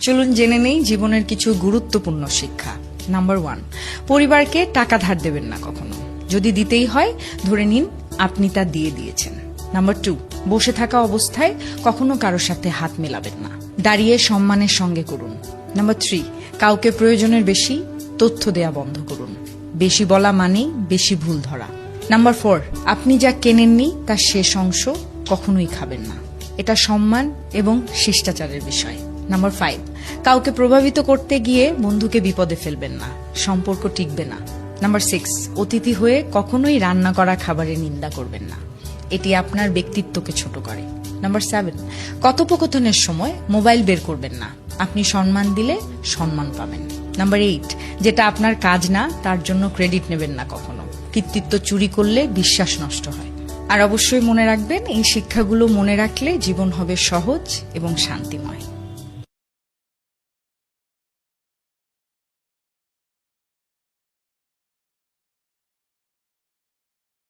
চলুন জেনে নেই জীবনের কিছু গুরুত্বপূর্ণ শিক্ষা। নাম্বার 1, পরিবারকে টাকা ধার দেবেন না কখনো। যদি দিতেই হয় ধরে নিন আপনি তা দিয়ে দিয়েছেন। নাম্বার 2, বসে থাকা অবস্থায় কখনো কারোর সাথে হাত মেলাবেন না, দাঁড়িয়ে সম্মানের সঙ্গে করুন। নাম্বার 3, কাউকে প্রয়োজনের বেশি তথ্য দেয়া বন্ধ করুন। বেশি বলা মানেই বেশি ভুল ধরা। নাম্বার 4, আপনি যা কেনেননি তার শেষ অংশ কখনোই খাবেন না। এটা সম্মান এবং শিষ্টাচারের বিষয়। নাম্বার 5, কাউকে প্রভাবিত করতে গিয়ে বন্ধুকে বিপদে ফেলবেন না, সম্পর্ক টিকবে না। নাম্বার 6, অতিথি হয়ে কখনোই রান্না করা খাবারের নিন্দা করবেন না, এটি আপনার ব্যক্তিত্বকে ছোট করে। নাম্বার 7, কথোপকথনের সময় মোবাইল বের করবেন না, আপনি সম্মান দিলে সম্মান পাবেন। নাম্বার 8, যেটা আপনার কাজ না তার জন্য ক্রেডিট নেবেন না কখনো, কৃতিত্ব চুরি করলে বিশ্বাস নষ্ট হয়। আর অবশ্যই মনে রাখবেন, এই শিক্ষাগুলো মনে রাখলে জীবন হবে সহজ এবং শান্তিময়।